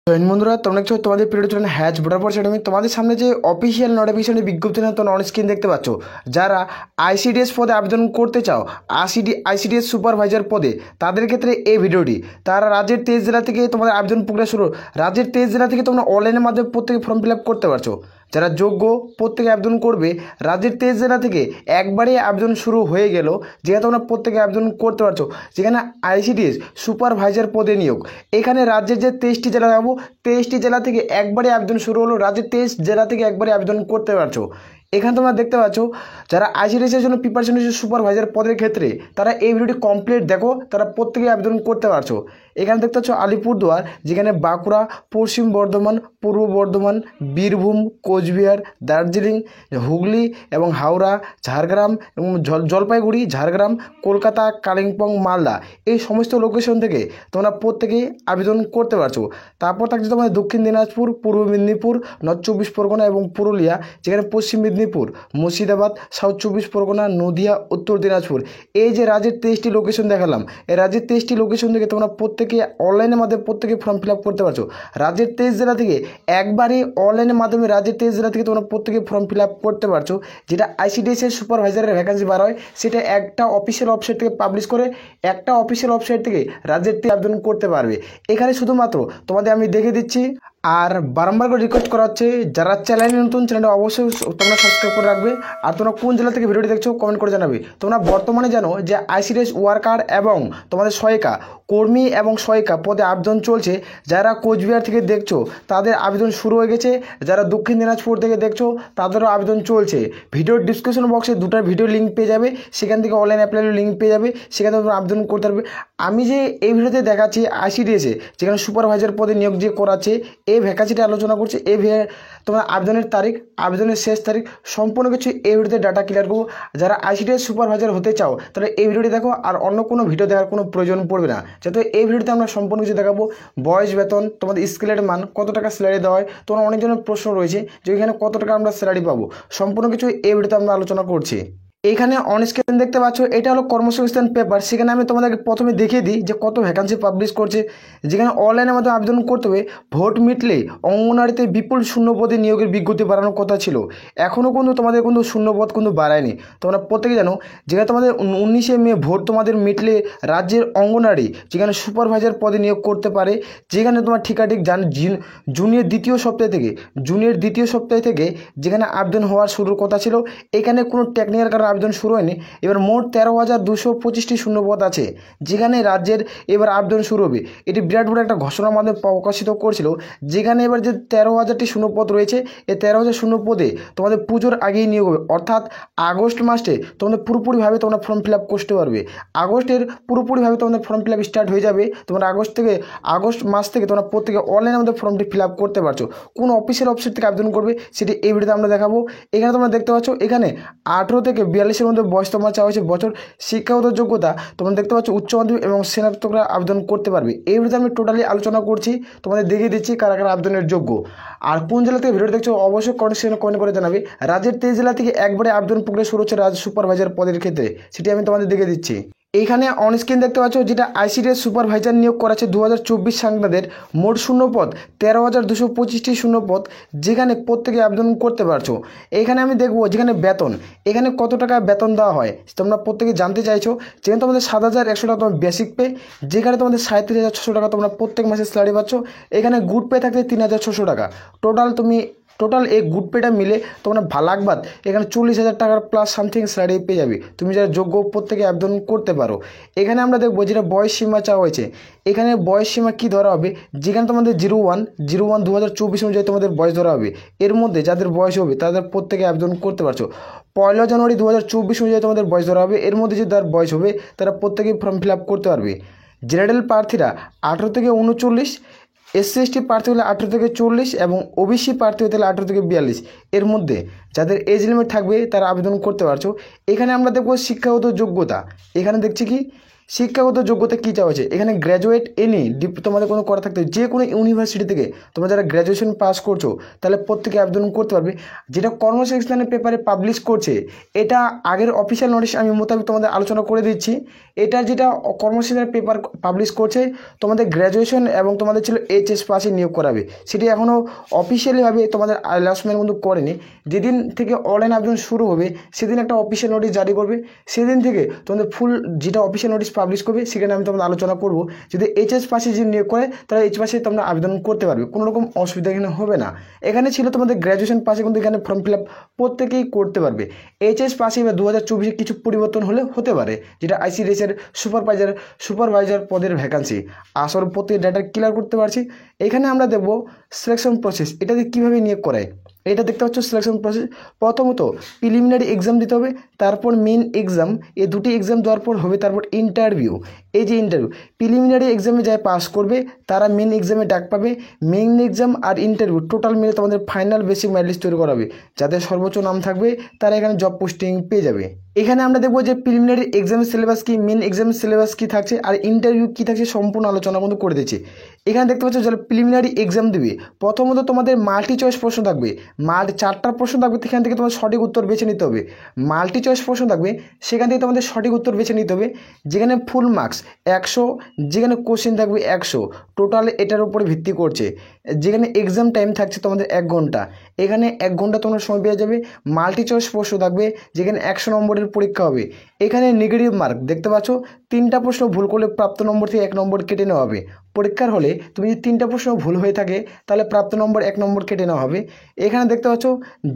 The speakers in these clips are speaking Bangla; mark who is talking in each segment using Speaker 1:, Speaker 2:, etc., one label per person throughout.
Speaker 1: জয়েন বন্ধুরা, তোমরা দেখছো তোমাদের প্রিয় চ্যানেল হ্যাচ ভোটার পরিষদ। আমি তোমাদের সামনে যে অফিসিয়াল নোটিফিকেশনের বিজ্ঞপ্তি না তোমরা অন স্ক্রিন দেখতে পাচ্ছ, যারা আইসিডিএস পদে আবেদন করতে চাও, আইসিডিএস সুপারভাইজার পদে, তাদের ক্ষেত্রে এই ভিডিওটি। তারা রাজ্যের 23 জেলা থেকে তোমাদের আবেদন প্রক্রিয়া শুরু। রাজ্যের 23 জেলা থেকে তোমরা অনলাইনের মাধ্যমে প্রত্যেকে ফর্ম ফিল আপ করতে পারছো। যারা যোগ্য প্রত্যেকে আবেদন করবে। রাজ্যের 23 জেলা থেকে একবারে আবেদন শুরু হয়ে গেল, যেখানে তোমরা প্রত্যেকে আবেদন করতে পারছো। যেখানে আইসিডিএস সুপারভাইজার পদে নিয়োগ, এখানে রাজ্যের যে 23টি জেলা যাবো, 23টি জেলা থেকে একবারে আবেদন শুরু হলো। রাজ্যের 23 জেলা থেকে একবারে আবেদন করতে পারছো। এখানে তোমরা দেখতে পাচ্ছ, যারা আইসিডিএসের জন্য প্রিপারেশন নিচ্ছে সুপারভাইজার পদের ক্ষেত্রে, তারা এই ভিডিওটি কমপ্লিট দেখো, তারা প্রত্যেকে আবেদন করতে পারছো। এখানে দেখতে পাচ্ছ আলিপুরদুয়ার, যেখানে বাঁকুড়া, পশ্চিম বর্ধমান, পূর্ব বর্ধমান, বীরভূম, কোচবিহার, দার্জিলিং, হুগলি এবং হাওড়া, ঝাড়গ্রাম এবং জলপাইগুড়ি, ঝাড়গ্রাম, কলকাতা, কালিম্পং, মালদা, এই সমস্ত লোকেশন থেকে তোমরা প্রত্যেকেই আবেদন করতে পারছো। তারপর থাকছে তোমাদের দক্ষিণ দিনাজপুর, পূর্ব মেদিনীপুর, নর্থ 24 পরগনা এবং পুরুলিয়া, যেখানে পশ্চিম মেদিনীপুর, মুর্শিদাবাদ, সাউথ 24 পরগনা, নদিয়া, উত্তর দিনাজপুর। এই যে রাজ্যের 23টি লোকেশন দেখালাম, এই রাজ্যের 23টি লোকেশন থেকে তোমরা প্রত্যেকে অনলাইনের মাধ্যমে প্রত্যেকে ফর্ম ফিল আপ করতে পারছো। রাজ্যের 23 জেলা থেকে একবারে অনলাইনের মাধ্যমে রাজ্যের 23 জেলা থেকে তোমরা প্রত্যেকে ফর্ম ফিল আপ করতে পারছো। যেটা আইসিডিএস এর সুপারভাইজারের ভ্যাকান্সি বার হয়, সেটা একটা অফিসিয়াল ওয়েবসাইট থেকে পাবলিশ করে, একটা অফিসিয়াল ওয়েবসাইট থেকে রাজ্যের আবেদন করতে পারবে। এখানে শুধুমাত্র তোমাদের আমি দেখে দিচ্ছি। আর বারংবার করে রিকোয়েস্ট করা হচ্ছে, যারা চ্যানেলে নতুন, চ্যানেলটা অবশ্যই তোমরা সাবস্ক্রাইব করে রাখবে। আর তোমরা কোন জেলা থেকে ভিডিওটি দেখছো কমেন্ট করে জানাবে। তোমরা বর্তমানে জানো যে আইসিডিএস ওয়ার্কার এবং তোমাদের সহায়িকা কর্মী এবং সহায়িকা পদে আবেদন চলছে। যারা কোচবিহার থেকে দেখছো তাদের আবেদন শুরু হয়ে গেছে। যারা দক্ষিণ দিনাজপুর থেকে দেখছো তাদেরও আবেদন চলছে। ভিডিওর ডিসক্রিপশন বক্সে দুটো ভিডিও লিঙ্ক পেয়ে যাবে, সেখান থেকে অনলাইন অ্যাপ্লাইয়ের লিঙ্ক পেয়ে যাবে, সেখানে তোমরা আবেদন করতে পারবে। আমি যে এই ভিডিওতে দেখাচ্ছি আইসিডিএসে যেখানে সুপারভাইজার পদে নিয়োগ যে করাচ্ছে, এই ভ্যাকান্সিটা আলোচনা করছে। তোমার আবেদনের তারিখ, আবেদনের শেষ তারিখ, সম্পূর্ণ কিছু এই ভিডিওতে ডাটা ক্লিয়ার করবো। যারা আইসিডিএস সুপারভাইজার হতে চাও তাহলে এই ভিডিওটি দেখো, আর অন্য কোনো ভিডিও দেখার কোনো প্রয়োজন পড়বে না। যাতে এই ভিডিওতে আমরা সম্পূর্ণ কিছু দেখাবো। বয়স, বেতন, তোমাদের স্কেলের মান, কত টাকা স্যালারি দেওয়া হয়। তোমার অনেকজনের প্রশ্ন রয়েছে যে এখানে কত টাকা আমরা স্যালারি পাবো, সম্পূর্ণ কিছু এই ভিডিওতে আমরা আলোচনা করছি। এইখানে অন স্ক্রিন দেখতে পাচ্ছ, এটা হলো কর্মসংস্থান পেপার। সেখানে আমি তোমাদেরকে প্রথমে দেখিয়ে দিই যে কত ভ্যাকান্সি পাবলিশ করছে। যেখানে অনলাইনের মাধ্যমে আবেদন করতে হবে। ভোট মিটলে অঙ্গনওয়াড়িতে বিপুল শূন্যপদে নিয়োগের বিজ্ঞপ্তি বাড়ানোর কথা ছিল। এখনও কিন্তু তোমাদের কিন্তু শূন্যপদ কিন্তু বাড়ায়নি। তোমরা প্রত্যেকে জানো, যেখানে তোমাদের 19শে মে ভোট তোমাদের মিটলে রাজ্যের অঙ্গনওয়াড়ি যেখানে সুপারভাইজার পদে নিয়োগ করতে পারে। যেখানে তোমার ঠিকাঠিক জুনিয়র দ্বিতীয় সপ্তাহ থেকে যেখানে আবেদন হওয়ার শুরুর কথা ছিল। এখানে কোনো টেকনিক্যাল কারণে আবেদন শুরু হয়নি। এবার মোট 13,225টি শূন্যপদ আছে, যেখানে রাজ্যের এবার আবেদন শুরু হবে। এটি বিরাট বড় একটা ঘোষণার মাধ্যমে প্রকাশিত করছিল। যেখানে এবার যে 13,000টি শূন্যপদ রয়েছে, এই 13,000 শূন্যপদে তোমাদের পুজোর আগেই নিয়োগ হবে। অর্থাৎ আগস্ট মাসে তোমাদের পুরোপুরিভাবে তোমরা ফর্ম ফিল আপ করতে পারবে। আগস্টের পুরোপুরিভাবে তোমাদের ফর্ম ফিল আপ স্টার্ট হয়ে যাবে। তোমরা আগস্ট মাস থেকে তোমরা প্রত্যেকে অনলাইনের মধ্যে ফর্মটি ফিল আপ করতে পারছো। কোন অফিসিয়াল ওয়েবসাইট থেকে আবেদন করবে সেটি এই ভিডিওতে আমরা দেখাবো। এখানে তোমরা দেখতে পাচ্ছ, এখানে 18 থেকে 42-এর মধ্যে বয়স তোমার চাওয়া হয়েছে বছর। শিক্ষাগত যোগ্যতা তোমরা দেখতে পাচ্ছ উচ্চ মাধ্যমিক এবং স্নাতকরা আবেদন করতে পারবে। এই ভিডিওতে আমি টোটালি আলোচনা করছি, তোমাদের দেখিয়ে দিচ্ছি কারা কারা আবেদনের যোগ্য। আর কোন জেলা থেকে ভিডিও দেখছো অবশ্যই কমেন্ট করে জানাবে। রাজ্যের 23 জেলা থেকে একবারে আবেদন প্রক্রিয়া শুরু হচ্ছে রাজ্য সুপারভাইজার পদের ক্ষেত্রে, সেটি আমি তোমাদের দেখিয়ে দিচ্ছি। এইখানে অন স্ক্রিন দেখতে পাচ্ছ, যেটা আইসিডিএস সুপারভাইজার নিয়োগ করাচ্ছে 2024 সাংবাদের মোট শূন্যপদ 13,225টি শূন্যপদ, যেখানে প্রত্যেকে আবেদন করতে পারছো। এইখানে আমি দেখবো যেখানে বেতন, এখানে কত টাকা বেতন দেওয়া হয় তোমরা প্রত্যেকে জানতে চাইছো। যেখানে তোমাদের 7,100 টাকা তোমার বেসিক পে, যেখানে তোমাদের 37,600 টাকা তোমরা প্রত্যেক মাসে স্যালারি পাচ্ছ। এখানে গুড পে থাকতে 3,600 টাকা। টোটাল এই গুড পেটা মিলে তোমরা ভালাকবাদ এখানে 40,000 টাকার প্লাস সামথিং স্যালারি পেয়ে যাবে। তুমি যারা যোগ্য প্রত্যেকে আবেদন করতে পারো। এখানে আমরা দেখবো যেটা বয়স সীমা চাওয়া হয়েছে, এখানে বয়স সীমা কী ধরা হবে, যেখানে তোমাদের 01 2024 অনুযায়ী তোমাদের বয়স ধরা হবে। এর মধ্যে যাদের বয়স হবে তাদের প্রত্যেকে আবেদন করতে পারছো। 1 জানুয়ারি 2024 অনুযায়ী তোমাদের বয়স ধরা হবে। এর মধ্যে যে যার বয়স হবে তারা প্রত্যেকেই ফর্ম ফিল আপ করতে পারবে। জেনারেল প্রার্থীরা 18 থেকে 39, SC ST প্রার্থী হলে 18 থেকে 40 এবং ওবিসি প্রার্থী হতে হলে 18 থেকে 42, এর মধ্যে যাদের এজ লিমিট থাকবে তারা আবেদন করতে পারছো। এখানে আমরা দেখব শিক্ষাগত যোগ্যতা। এখানে দেখছি কি শিক্ষাগত যোগ্যতা কী চাওয়া হয়েছে, এখানে গ্র্যাজুয়েট এনি তোমাদের কোনো করা থাকতে হবে। যে কোনো ইউনিভার্সিটি থেকে তোমরা যারা গ্র্যাজুয়েশন পাস করছো তাহলে প্রত্যেকে আবেদন করতে পারবে। যেটা কর্মসংস্থানের পেপারে পাবলিশ করছে এটা আগের অফিসিয়াল নোটিশ আমি মোতাবেক তোমাদের আলোচনা করে দিচ্ছি। এটা যেটা কর্মসংস্থানের পেপার পাবলিশ করছে তোমাদের গ্র্যাজুয়েশন এবং তোমাদের ছিল এইচএস পাসে নিয়োগ করাবে, সেটি এখনও অফিসিয়ালিভাবে তোমাদের অ্যানাউন্সমেন্ট কিন্তু করেনি। যেদিন থেকে অনলাইন আবেদন শুরু হবে সেদিন একটা অফিসিয়াল নোটিশ জারি করবে, সেদিন থেকে তোমাদের ফুল যেটা অফিসিয়াল নোটিশ পাবলিশ করবে সেখানে আমি তোমাদের আলোচনা করব। যদি এইচএস পাসে যদি নিয়োগ করে তাহলে এইচ পাসে তোমরা আবেদন করতে পারবে, কোনো রকম অসুবিধা এখানে হবে না। এখানে ছিল তোমাদের গ্র্যাজুয়েশন পাসে কিন্তু এখানে ফর্ম ফিল আপ প্রত্যেকেই করতে পারবে। এইচএস পাসে বা 2024 কিছু পরিবর্তন হলে হতে পারে, যেটা আইসিডিএসের সুপারভাইজার পদের ভ্যাকান্সি। আসল প্রত্যেক ডাটা ক্লিয়ার করতে পারছি। এখানে আমরা দেখব সিলেকশন প্রসেস, এটাতে কীভাবে নিয়োগ করায়। এটা দেখতে পাচ্ছ সিলেকশন প্রসেস। প্রথমত প্রিলিমিনারি এক্সাম দিতে হবে, তারপর মেন এক্সাম, এই দুটি এক্সাম দেওয়ার পর হবে তারপর ইন্টারভিউ। এই যে ইন্টারভিউ, প্রিলিমিনারি এক্সামে যারা পাস করবে তারা মেন এক্সামে ডাক পাবে। মেন এক্সাম আর ইন্টারভিউ টোটাল মিলে তোমাদের ফাইনাল বেসিক মেরিট লিস্ট তৈরি করা হবে। যাদের সর্বোচ্চ নাম থাকবে তারা এখানে জব পোস্টিং পেয়ে যাবে। এখানে আমরা দেখবো যে প্রিলিমিনারি এক্সামের সিলেবাস কী, মেন এক্সামের সিলেবাস কী থাকছে আর ইন্টারভিউ কী থাকছে সম্পূর্ণ আলোচনা কিন্তু করে দিচ্ছি। এখানে দেখতে পাচ্ছ যারা প্রিলিমিনারি এক্সাম দেবে প্রথমত তোমাদের মাল্টি চয়েস প্রশ্ন থাকবে, 4টা প্রশ্ন থাকবে, সেখান থেকে তোমার সঠিক উত্তর বেছে নিতে হবে। মাল্টি চয়েস প্রশ্ন থাকবে, সেখান থেকে তোমাদের সঠিক উত্তর বেছে নিতে হবে। যেখানে ফুল মার্কস 100, যেখানে কোশ্চেন থাকবে 100, টোটাল এটার উপরে ভিত্তি করছে। যেখানে এক্সাম টাইম থাকছে তোমাদের 1 ঘন্টা, এখানে 1 ঘন্টা তোমরা সময় পেয়ে যাবে। মাল্টি চয়েস প্রশ্ন থাকবে যেখানে 100 নম্বরের পরীক্ষা হবে। এখানে নেগেটিভ মার্ক দেখতে পাচ্ছ, 3টা প্রশ্ন ভুল করলে প্রাপ্ত নম্বর থেকে 1 নম্বর কেটে নেওয়া হবে। পরীক্ষার হলে তুমি যদি 3টা প্রশ্ন ভুল হয়ে থাকে তাহলে প্রাপ্ত নম্বর 1 নম্বর কেটে নেওয়া হবে। এখানে দেখতে পাচ্ছ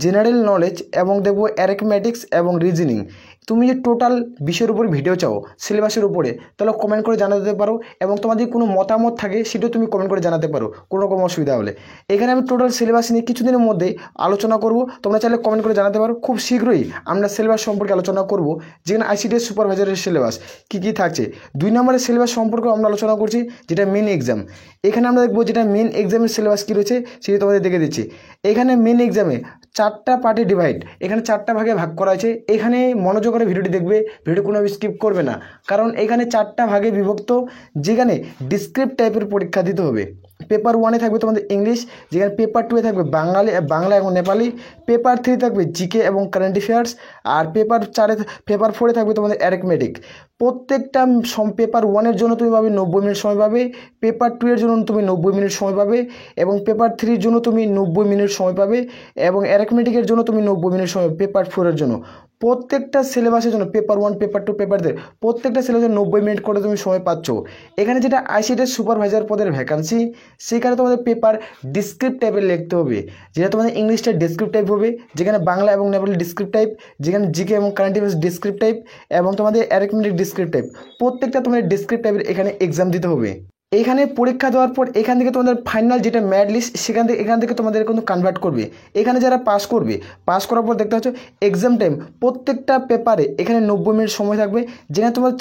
Speaker 1: জেনারেল নলেজ এবং দেখবো অ্যারিথমেটিক্স এবং রিজনিং। তুমি যে টোটাল বিষয়ের উপর ভিডিও চাও সিলেবাসের উপরে তাহলে কমেন্ট করে জানাতে পারো, এবং তোমাদের কোনো মতামত থাকে সেটাও তুমি কমেন্ট করে জানাতে পারো কোনো রকম অসুবিধা হলে। এখানে আমি টোটাল সিলেবাস নিয়ে কিছুদিনের মধ্যে আলোচনা করব, তোমরা চাইলে কমেন্ট করে জানাতে পারো। খুব শীঘ্রই আমরা সিলেবাস সম্পর্কে আলোচনা করব, যেখানে আইসিডিএস সুপারভাইজারের সিলেবাস কী কী থাকছে। 2 নম্বরের সিলেবাস সম্পর্কে আমরা আলোচনা করছি, যেটা মেন এক্সাম। এখানে আমরা দেখবো যেটা মেন এক্সামের সিলেবাস কী রয়েছে সেটি তোমাদের দেখে দিচ্ছি। এখানে মেন এক্সামে 4টা পার্টে ডিভাইড, এখানে 4টা ভাগে ভাগ করা হয়েছে। এখানে মনোযোগ করে ভিডিওটি দেখবে, ভিডিও কোনো স্কিপ করবে না, কারণ এখানে 4টা ভাগে বিভক্ত। যেখানে ডিসক্রিপ্ট টাইপের পরীক্ষা দিতে হবে। পেপার 1-এ থাকবে তোমাদের ইংলিশ, যেখানে পেপার 2-এ থাকবে বাংলা এবং নেপালি, পেপার 3 থাকবে জিকে এবং কারেন্ট অ্যাফেয়ার্স, আর পেপার 4-এ থাকবে তোমাদের অ্যারিথমেটিক। প্রত্যেকটা পেপার 1-এর জন্য তুমি পাবে 90 মিনিট সময় পাবে, পেপার 2-এর জন্য তুমি 90 মিনিট সময় পাবে, এবং পেপার 3-এর জন্য তুমি 90 মিনিট সময় পাবে, এবং অ্যারিথমেটিকের জন্য তুমি 90 মিনিট সময়, পেপার 4-এর জন্য। প্রত্যেকটা সিলেবাসের জন্য পেপার 1, পেপার 2, পেপার 3 প্রত্যেকটা সিলেবাসে 90 মিনিট করে তুমি সময় পাচ্ছ। এখানে যেটা আইসিডিএস সুপারভাইজার পদের ভ্যাকান্সি, সেখানে তোমাদের পেপার ডিসক্রিপ্ট টাইপের লিখতে হবে, যেটা তোমাদের ইংলিশটা ডিসক্রিপ্ট টাইপ হবে, যেখানে বাংলা এবং নেপালি ডিসক্রিপ্ট টাইপ, যেখানে জিকে এবং কারেন্ট অ্যাফেয়ার্স ডিসক্রিপ্ট টাইপ, এবং তোমাদের অ্যারিথমেটিক ডিসক্রিপ্ট টাইপ। প্রত্যেকটা তোমাদের ডিসক্রিপ্ট টাইপের এখানে এক্সাম দিতে হবে। এখানে পরীক্ষা দেওয়ার পর এখান থেকে তোমাদের ফাইনাল যেটা ম্যাড লিস্ট এখান থেকে তোমাদের কিন্তু কনভার্ট করবে। এখানে যারা পাস করবে, পাস করার পর দেখতে পাচ্ছ এক্সাম টাইম প্রত্যেকটা পেপারে এখানে 90 মিনিট সময় থাকবে। যেখানে তোমাদের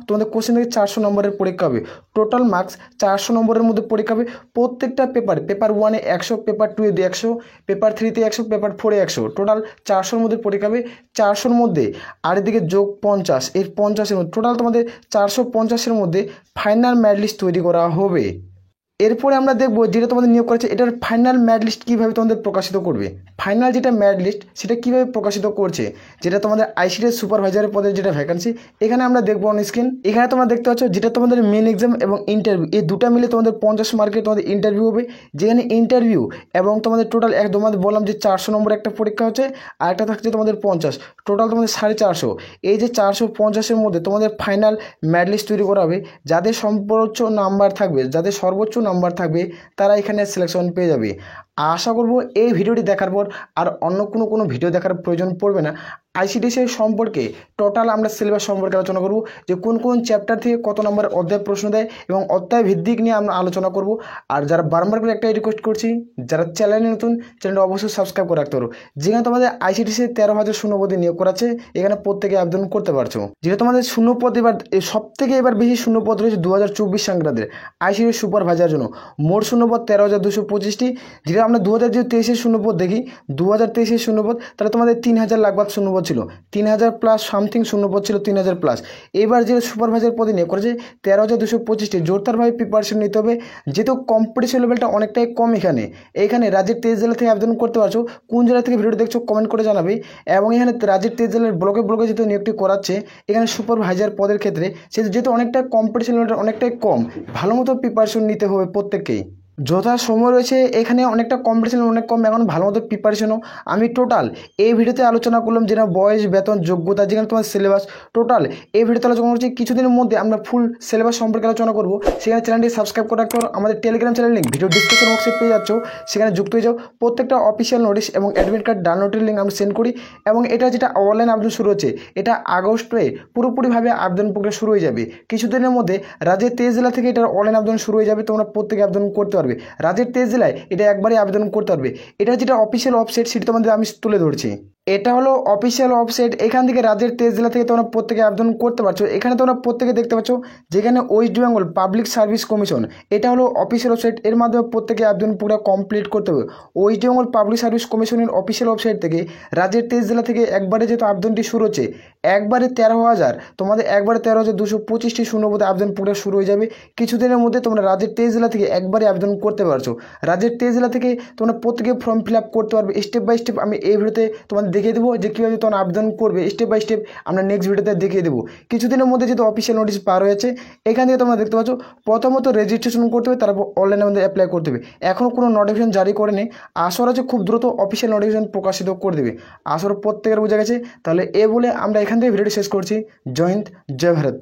Speaker 1: তোমাদের কোশ্চেন থেকে 400 নম্বরের পরীক্ষা হবে। টোটাল মার্কস 400 নম্বরের মধ্যে পরীক্ষা হবে প্রত্যেকটা পেপারে। পেপার 1-এ 100, পেপার 2-এ 100, পেপার 3-তে 100, পেপার 4-এ 100, টোটাল 400-র মধ্যে পরীক্ষা হবে। 400-র মধ্যে আর এদিকে যোগ 50, এই 50-এর মধ্যে টোটাল তোমাদের 450-এর মধ্যে ফাইনাল ম্যাড লিস্ট তৈরি করা হবে। এরপরে আমরা দেখবো যেটা তোমাদের নিয়োগ করেছে এটার ফাইনাল ম্যাড লিস্ট কীভাবে তোমাদের প্রকাশিত করবে। ফাইনাল যেটা ম্যাড লিস্ট সেটা কীভাবে প্রকাশিত করছে, যেটা তোমাদের আইসিডিএস সুপারভাইজারের পদের যেটা ভ্যাকান্সি, এখানে আমরা দেখবো অন স্ক্রিন। এখানে তোমরা দেখতে পাচ্ছ যেটা তোমাদের মেন এক্সাম এবং ইন্টারভিউ, এই দুটা মিলে তোমাদের 50 মার্কের তোমাদের ইন্টারভিউ হবে। যেখানে ইন্টারভিউ এবং তোমাদের টোটাল তোমাদের বললাম যে 400 নম্বর একটা পরীক্ষা হচ্ছে, আর একটা থাকছে তোমাদের 50, টোটাল তোমাদের 450। এই যে 450-এর মধ্যে তোমাদের ফাইনাল ম্যাড লিস্ট তৈরি করা হবে। যাদের সর্বোচ্চ নাম্বার থাকবে তারা এখানে সিলেকশন পেয়ে যাবে। আশা করব এই ভিডিওটি দেখার পর আর অন্য কোনো ভিডিও দেখার প্রয়োজন পড়বে না। আইসিডিএস সম্পর্কে টোটাল আমরা সিলেবাস সম্পর্কে আলোচনা করব, যে কোন কোন চ্যাপ্টার থেকে কত নম্বর অধ্যায় প্রশ্ন দেয় এবং অধ্যায় ভিত্তিক নিয়ে আমরা আলোচনা করব। আর যারা বারবার করে একটাই রিকোয়েস্ট করছি, যারা চ্যানেলে নতুন, চ্যানেলটা অবশ্যই সাবস্ক্রাইব করে রাখতে পারো। যেখানে তোমাদের আইসিডিএসে 13,000 শূন্যপদে নিয়োগ করাচ্ছে, এখানে প্রত্যেকে আবেদন করতে পারছো। যেটা তোমাদের শূন্যপদ এবার সবথেকে বেশি শূন্যপদ রয়েছে 2024 সংক্রান্তের আইসিডিএস সুপারভাইজার জন্য। মোট শূন্যপদ 13,225টি। যেটা আমরা 2023-এর শূন্যপদ দেখি, 2023-এর শূন্যপদ, তাহলে তোমাদের 3,000 লাগবে শূন্যপদ শূন্যপদ ছিল 3000 প্লাস সামথিং, শূন্যপদ ছিল 3000 প্লাস। এবার যে সুপারভাইজার পদে নিয়োগ করেছে 13,225টি। জোরদারভাবে প্রিপারেশন নিতে হবে, যেহেতু কম্পিটিশন লেভেলটা অনেকটাই কম। এখানে রাজ্যের 23 জেলা থেকে আবেদন করতে পারছো। কোন জেলা থেকে ভিডিওটি দেখছো কমেন্ট করে জানাবে। এবং এখানে রাজ্যের 23 জেলার ব্লকে যেহেতু নিয়োগটি করাচ্ছে এখানে সুপারভাইজার পদের ক্ষেত্রে, যেহেতু অনেকটা কম্পিটিশন লেভেলটা অনেকটাই কম, ভালো মতো প্রিপারেশন নিতে হবে প্রত্যেককেই। যথা সময় রয়েছে এখানে, অনেকটা কম্পিটিশন অনেক কম, এখন ভালো মতো প্রিপারেশনও। আমি টোটাল এই ভিডিওতে আলোচনা করলাম যেটা বয়স, বেতন, যোগ্যতা, যেখানে তোমার সিলেবাস টোটাল এই ভিডিওতে আলোচনা করছি। কিছুদিনের মধ্যে আমরা ফুল সিলেবাস সম্পর্কে আলোচনা করবো। সেখানে চ্যানেলটি সাবস্ক্রাইব করে রাখতে পারো। আমাদের Telegram channel link video description বক্সে পেয়ে যাচ্ছ, সেখানে যুক্ত হয়ে যাও। প্রত্যেকটা অফিসিয়াল নোটিশ এবং অ্যাডমিট কার্ড ডাউনলোডের লিঙ্ক আমি সেন্ড করি। এবং এটা যেটা অনলাইন আবেদন শুরু হচ্ছে, এটা আগস্টে পুরোপুরিভাবে আবেদন প্রক্রিয়া শুরু হয়ে যাবে। কিছুদিনের মধ্যে রাজ্যের 23 জেলা থেকে এটার অনলাইন আবেদন শুরু হয়ে যাবে। তোমরা প্রত্যেকে আবেদন করতে পারবে। রাজ্যের 23 জেলায় এটা একবারই আবেদন করতে পারবে। এটা যেটা অফিসিয়াল ওয়েবসাইট সেটি তোমাদের আমি তুলে ধরছি। এটা হলো অফিসিয়াল ওয়েবসাইট। এখান থেকে রাজ্যের 23 জেলা থেকে তোমরা প্রত্যেকে আবেদন করতে পারছো। এখানে তোমরা প্রত্যেকে দেখতে পাচ্ছ যেখানে West Bengal public service commission, এটা হলো অফিসিয়াল ওয়েবসাইট। এর মাধ্যমে প্রত্যেকে আবেদন পুরো কমপ্লিট করতে হবে। ওয়েস্ট বেঙ্গল পাবলিক সার্ভিস কমিশনের অফিসিয়াল ওয়েবসাইট থেকে রাজ্যের 23 জেলা থেকে একবারে যেহেতু আবেদনটি শুরু হচ্ছে, একবারে 13,000 তোমাদের একবারে 13,225টি শূন্যপদে আবেদন পুরো শুরু হয়ে যাবে। কিছুদিনের মধ্যে তোমরা রাজ্যের 23 জেলা থেকে একবারে আবেদন করতে পারছো। রাজ্যের 23 জেলা থেকে তোমরা প্রত্যেকে ফর্ম ফিল আপ করতে পারবে। স্টেপ বাই স্টেপ আমি এই ভিডিওতে তোমাদের দেখিয়ে দেবো যে কীভাবে তোমরা আবেদন করবে। স্টেপ বাই স্টেপ আমরা নেক্সট ভিডিওতে দেখিয়ে দেবো। কিছুদিনের মধ্যে যেহেতু অফিসিয়াল নোটিশ পার হয়েছে, এখান থেকে তোমরা দেখতে পাচ্ছ প্রথমত রেজিস্ট্রেশন করতে হবে, তারপর অনলাইনে আমাদের অ্যাপ্লাই করতে হবে। এখনও কোনো নোটিফিকেশন জারি করেনি। আশা আছে খুব দ্রুত অফিসিয়াল নোটিফিকেশন প্রকাশিত করে দেবে। আশা প্রত্যেকের বোঝা গেছে। তাহলে এ বলে আমরা এখান থেকে ভিডিওটি শেষ করছি। জয় হিন্দ, জয় ভারত।